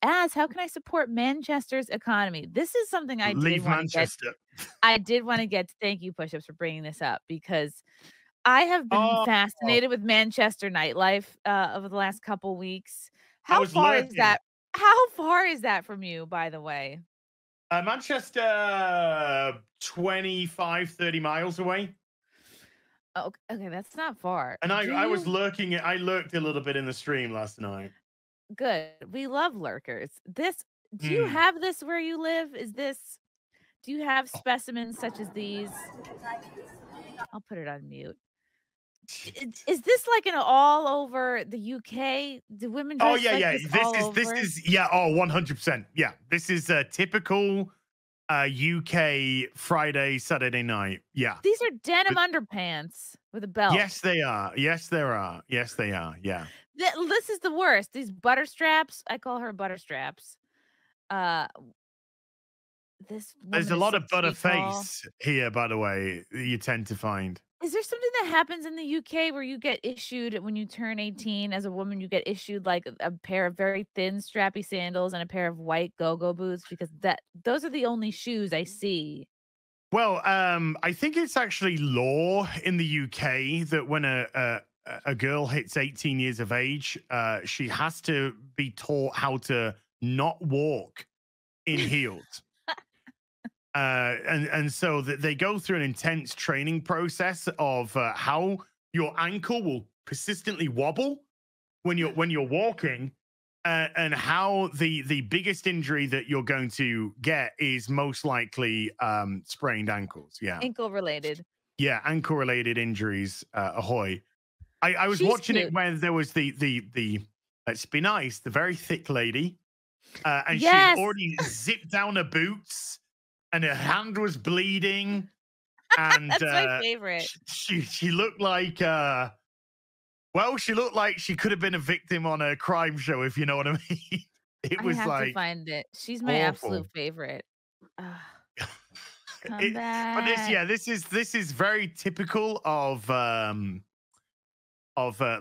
asks, how can I support Manchester's economy? This is something I did Leave want to get. Manchester. I did want to get to. Thank you, Push-Ups, for bringing this up, because I have been Oh, fascinated with Manchester nightlife over the last couple weeks. I How was far is lurking. that? How far is that from you, by the way? Manchester, 25, 30 miles away. Oh, okay, that's not far. And I was you lurking. I lurked a little bit in the stream last night. Good. We love lurkers. Do you Mm. have this where you live? Do you have specimens such as these? I'll put it on mute. Is this like an all over the UK? Do women Oh dress yeah, like yeah. this This all is over? yeah. Oh, 100%. Yeah, this is a typical UK Friday, Saturday night. Yeah. These are denim underpants with a belt. Yes, they are. Yes, there are. Yes, they are. Yeah. This is the worst. These butter straps. I call her butter straps. This There's woman a is lot 6 of butter feet tall. face here, by the way. You tend to find. Is there something that happens in the UK where you get issued when you turn 18 as a woman, you get issued like a pair of very thin strappy sandals and a pair of white go-go boots, because those are the only shoes I see. Well, I think it's actually law in the UK that when a girl hits 18 years of age, she has to be taught how to not walk in heels. And so that they go through an intense training process of how your ankle will persistently wobble when you're walking, and how the biggest injury that you're going to get is most likely sprained ankles. Yeah, Ankle related. yeah, ankle related injuries. Ahoy! I was She's watching cute. it when there was the let's be nice, the very thick lady, and Yes. she's already zipped down her boots. And her hand was bleeding, and That's my favorite. she looked like she looked like she could have been a victim on a crime show, if you know what I mean. It was I have like to find it. She's my absolute favorite. Come back. But this is very typical of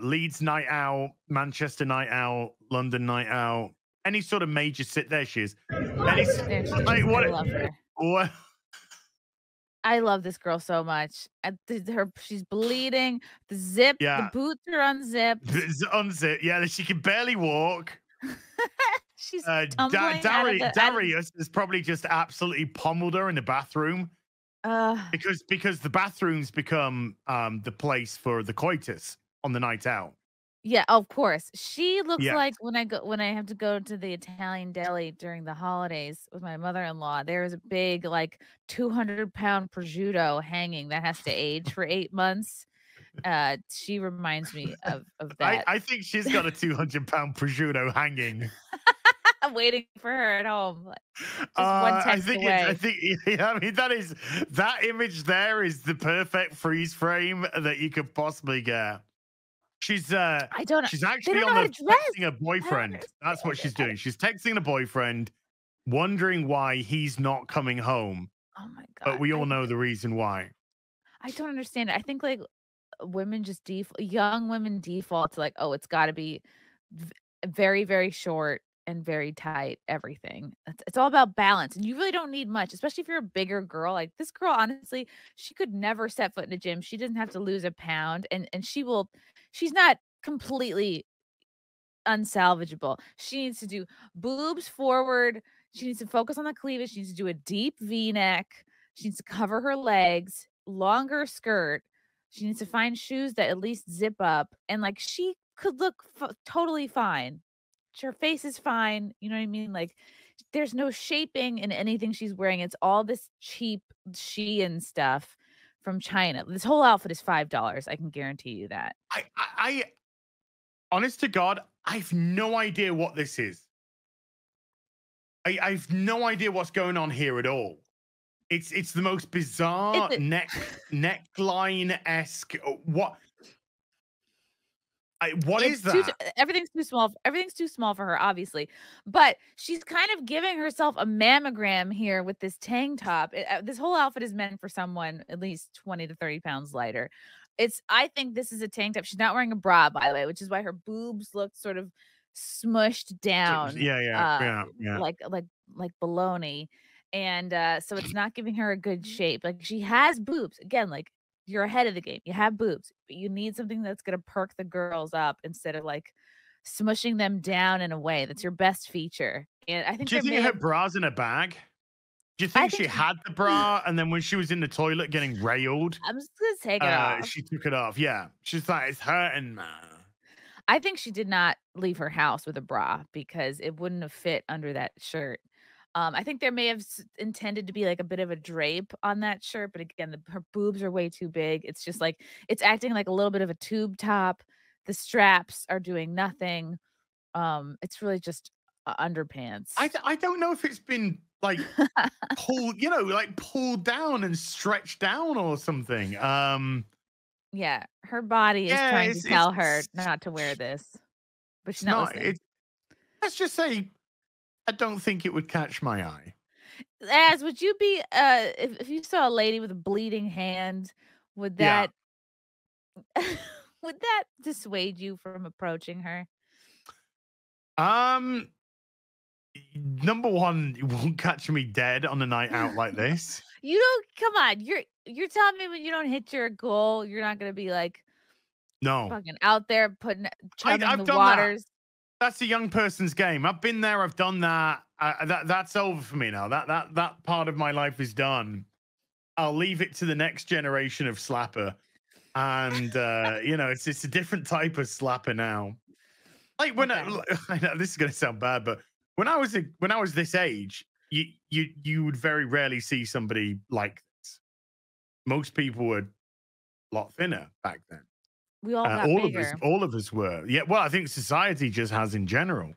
Leeds night out, Manchester night out, London night out, any sort of major sit. There she is. There she is. I love her. What? I love this girl so much. She's bleeding. The boots are unzipped. Unzip. Yeah, she can barely walk. She's tumbling Darius has probably just absolutely pummeled her in the bathroom. Because the bathrooms become the place for the coitus on the night out. Yeah, of course. She looks like when I have to go to the Italian deli during the holidays with my mother-in-law, there is a big, like, 200-pound prosciutto hanging that has to age for 8 months. She reminds me of that. I think she's got a 200-pound prosciutto hanging. Waiting for her at home. Just one text away. I think yeah, I mean that image there is the perfect freeze frame that you could possibly get. She's she's actually on the texting a boyfriend. That's what she's doing. She's texting a boyfriend, wondering why he's not coming home. Oh my God. But we all know the reason why. I don't understand it. I think like women just young women default to like, oh, it's got to be very, very short and very tight, everything. It's all about balance, and you really don't need much, especially if you're a bigger girl. Like this girl, honestly, she could never set foot in a gym. She doesn't have to lose a pound, and she's not completely unsalvageable. She needs to do boobs forward. She needs to focus on the cleavage. She needs to do a deep V-neck. She needs to cover her legs, longer skirt. She needs to find shoes that at least zip up, and like she could look totally fine. Her face is fine. You know what I mean? Like there's no shaping in anything she's wearing. It's all this cheap Shein stuff from China. This whole outfit is $5. I can guarantee you that. I honest to God, I've no idea what this is. I've no idea what's going on here at all. It's the most bizarre neckline-esque. What is that? Everything's too small. Everything's too small for her, obviously. But she's kind of giving herself a mammogram here with this tank top. This whole outfit is meant for someone at least 20 to 30 pounds lighter. I think this is a tank top. She's not wearing a bra, by the way, which is why her boobs look sort of smushed down, Yeah. like bologna. And so it's not giving her a good shape. Like she has boobs. Again, like you're ahead of the game. You have boobs, but you need something that's gonna perk the girls up instead of like smushing them down in a way. That's your best feature. And I think Do you there think may her have bra's in a bag? Do you I think think she had the bra and then when she was in the toilet getting railed, I'm just gonna take it off. she took it off? Yeah. She's like, it's hurting, man. I think she did not leave her house with a bra because it wouldn't have fit under that shirt. I think there may have intended to be like a bit of a drape on that shirt, but again, her boobs are way too big. It's just like it's acting like a little bit of a tube top. The straps are doing nothing. It's really just underpants. I don't know if it's been like pulled, like pulled down and stretched down or something. Yeah, her body is Yeah, trying to tell her not to wear this, but she's it's not not. listening. Let's just say I don't think it would catch my eye. As would you be if you saw a lady with a bleeding hand, would Yeah. that would that dissuade you from approaching her? Number one, you won't catch me dead on a night out like this. You don't come on. You're telling me when you don't hit your goal, you're not gonna be like No. fucking out there chugging I've the done waters. That's a young person's game. I've been there. I've done that. That's over for me now. That part of my life is done. I'll leave it to the next generation of slapper, and it's a different type of slapper now. Like when I know this is gonna sound bad, but when I was this age, you would very rarely see somebody like this. Most people were a lot thinner back then. We all got all bigger. all of us were. Yeah, well, I think society just has in general.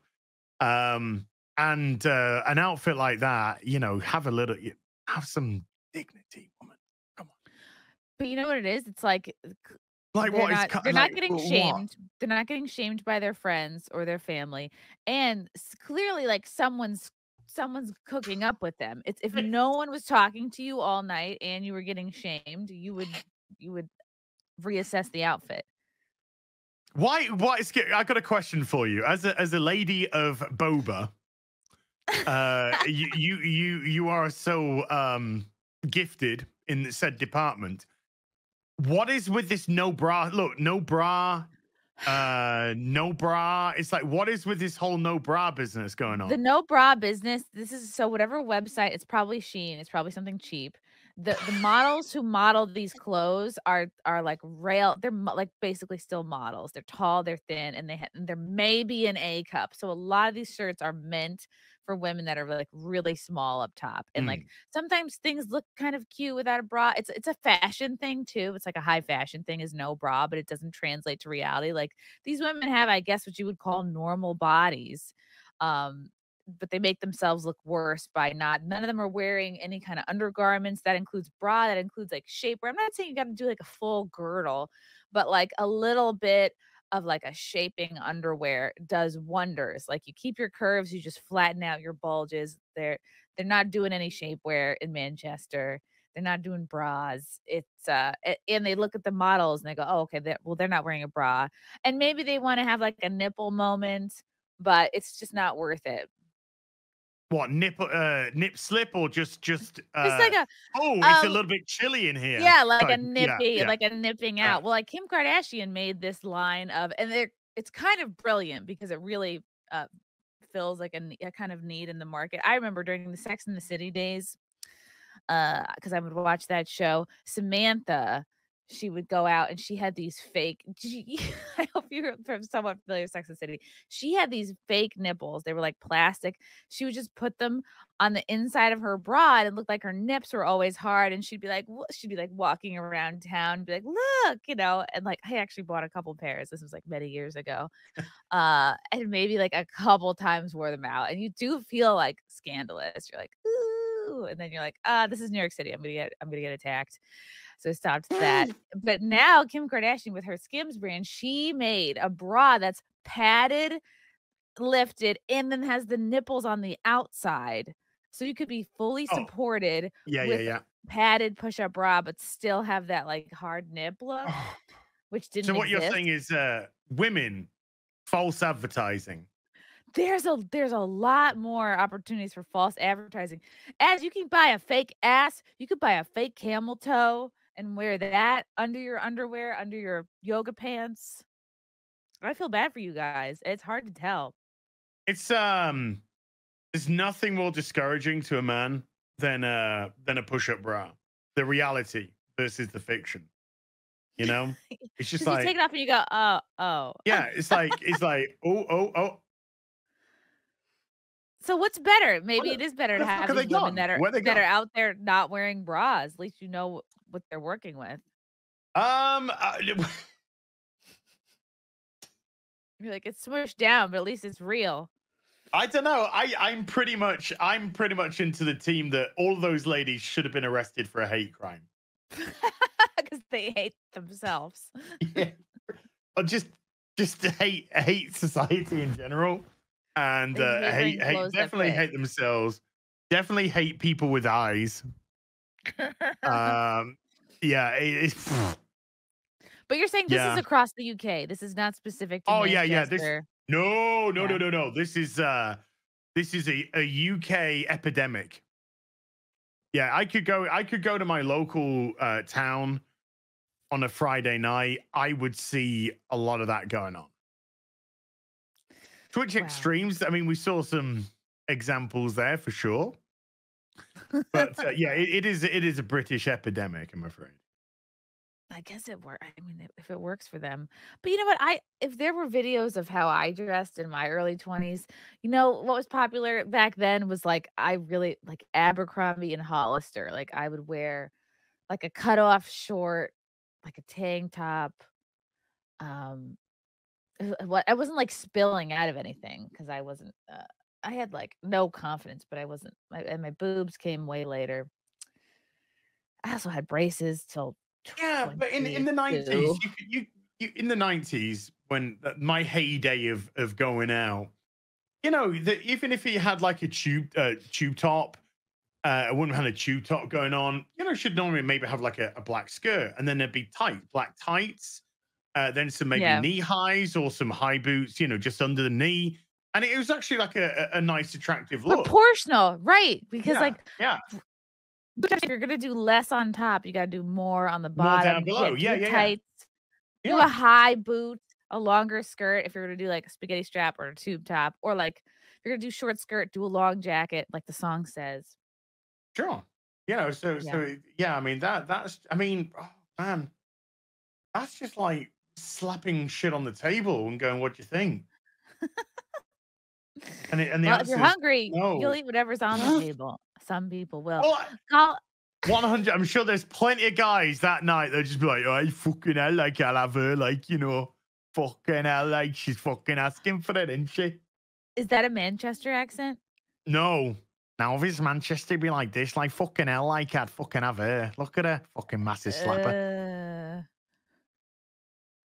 And an outfit like that, have some dignity, woman. Come on. But you know what it is? It's like they're not getting shamed. They're not getting shamed by their friends or their family. And clearly like someone's cooking up with them. It's if no one was talking to you all night and you were getting shamed, you would reassess the outfit. Why? I got a question for you. As a lady of boba, you are so gifted in said department. What is with this no bra? Look, no bra, no bra. It's like, what is with this whole no bra business going on? The no bra business. This is so whatever website. It's probably Shein. It's probably something cheap. The models who model these clothes are like they're like basically still models. They're tall, they're thin, and they're maybe an A cup. So a lot of these shirts are meant for women that are like really small up top. And like sometimes things look kind of cute without a bra. It's a fashion thing too. It's like a high fashion thing is no bra, but it doesn't translate to reality. Like these women have, I guess, what you would call normal bodies. But they make themselves look worse by none of them are wearing any kind of undergarments. That includes bra, that includes like shapewear. I'm not saying you got to do like a full girdle, but like a little bit of like a shaping underwear does wonders. Like you keep your curves, you just flatten out your bulges. They're not doing any shapewear in Manchester. They're not doing bras. It's and they look at the models and they go, oh, okay, they're not wearing a bra. And maybe they want to have like a nipple moment, but it's just not worth it. What, nip slip or just like a it's a little bit chilly in here. Yeah, like a nippy, like a nipping out. Well, like Kim Kardashian made this line of, and it's kind of brilliant because it really fills like a kind of need in the market. I remember during the Sex and the City days, because I would watch that show, Samantha, she would go out and she had these fake I hope you're somewhat familiar with Sex and the City. She had these fake nipples. They were like plastic. She would just put them on the inside of her bra and it looked like her nips were always hard. And she'd be like walking around town and be like, look, and like I actually bought a couple pairs. This was like many years ago. And maybe like a couple times wore them out. And you do feel like scandalous. You're like, ooh, and then you're like, this is New York City. I'm gonna get attacked. So I stopped that. But now Kim Kardashian with her Skims brand, she made a bra that's padded, lifted, and then has the nipples on the outside. So you could be fully supported with padded push-up bra, but still have that like hard nip look, which didn't So what exist. you're saying is women false advertising. there's a lot more opportunities for false advertising. As you can buy a fake ass, you could buy a fake camel toe and wear that under your underwear, under your yoga pants. I feel bad for you guys. It's hard to tell. It's there's nothing more discouraging to a man than a push-up bra. The reality versus the fiction. You know? It's just like you take it off and you go, oh. Yeah, it's like oh. So what's better? Maybe it is better to have these women that are out there not wearing bras. At least you know what they're working with. You're like, it's smushed down, but at least it's real. I don't know. I'm pretty much into the team that all of those ladies should have been arrested for a hate crime. Because they hate themselves. Yeah. Or just hate society in general. And definitely hate themselves. Definitely hate people with eyes. Yeah, it's But you're saying this is across the UK. This is not specific to Manchester. No. This is a UK epidemic. Yeah, I could go to my local town on a Friday night. I would see a lot of that going on. Twitch extremes. I mean, we saw some examples there for sure. But yeah, it is a British epidemic, I'm afraid. I guess it works. I mean, if it works for them. But you know what? If there were videos of how I dressed in my early 20s, you know, what was popular back then was like, I really like Abercrombie and Hollister. Like I would wear like a cutoff short, like a tank top. I wasn't like spilling out of anything because I wasn't, I had like no confidence, but I wasn't, and my boobs came way later. I also had braces till but in the 90s, you in the 90s when my heyday of going out, you know, even if he had like a tube top, a woman had a tube top going on, you know, should normally maybe have like a black skirt, and then there'd be black tights, then some maybe knee highs or some high boots, you know, just under the knee, and it was actually like a nice, attractive look. Proportional, right? Because if you're gonna do less on top, you gotta do more on the bottom. More down below. Tights. Do a high boot, a longer skirt if you're gonna do like a spaghetti strap or a tube top, or like if you're gonna do short skirt, do a long jacket, like the song says. Sure. You know, so I mean that's oh man, that's just like slapping shit on the table and going, "What do you think?" and the if you're hungry, you'll eat whatever's on the table. Some people will. 100. I'm sure there's plenty of guys that night they'll just be like, "Oh, fucking hell, like I'll have her, like, you know, fucking hell, like she's fucking asking for it, isn't she?" Is that a Manchester accent? No. Now, if it's Manchester, be like this, like fucking hell, like I'd fucking have her. Look at her, fucking massive slapper.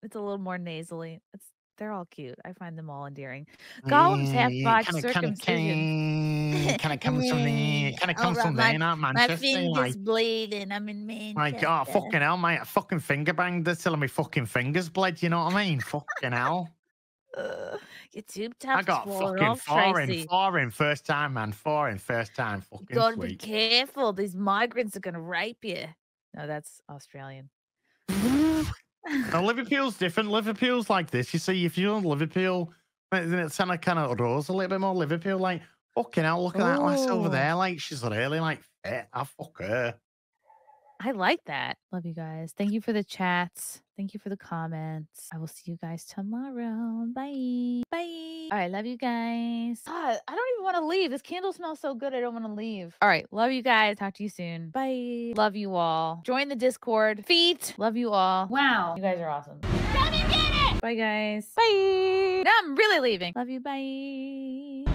It's a little more nasally. They're all cute. I find them all endearing. Gollum's half-botched circumcision. Can I come from there, not Manchester? My finger's bleeding. I'm in Manchester. Like, oh, fucking hell, mate. I fucking finger banged her till my fucking fingers bled. You know what I mean? Fucking hell. Your tube top's I got fucking foreign first time, man. Foreign first time. Fucking you gotta be careful. These migrants are gonna rape you. No, that's Australian. Now, Liverpool's different. Liverpool's like this. You see, if you're in Liverpool, it's kind of rose a little bit more Liverpool. Like, fucking hell, look at that lass over there. Like, she's really like fit. I fuck her. I like that. Love you guys. Thank you for the chats. Thank you for the comments. I will see you guys tomorrow. Bye. Bye. All right. Love you guys. God, I don't even want to leave. This candle smells so good. I don't want to leave. All right. Love you guys. Talk to you soon. Bye. Love you all. Join the Discord. Feet. Love you all. Wow. You guys are awesome. Let me get it. Bye, guys. Bye. Now I'm really leaving. Love you. Bye.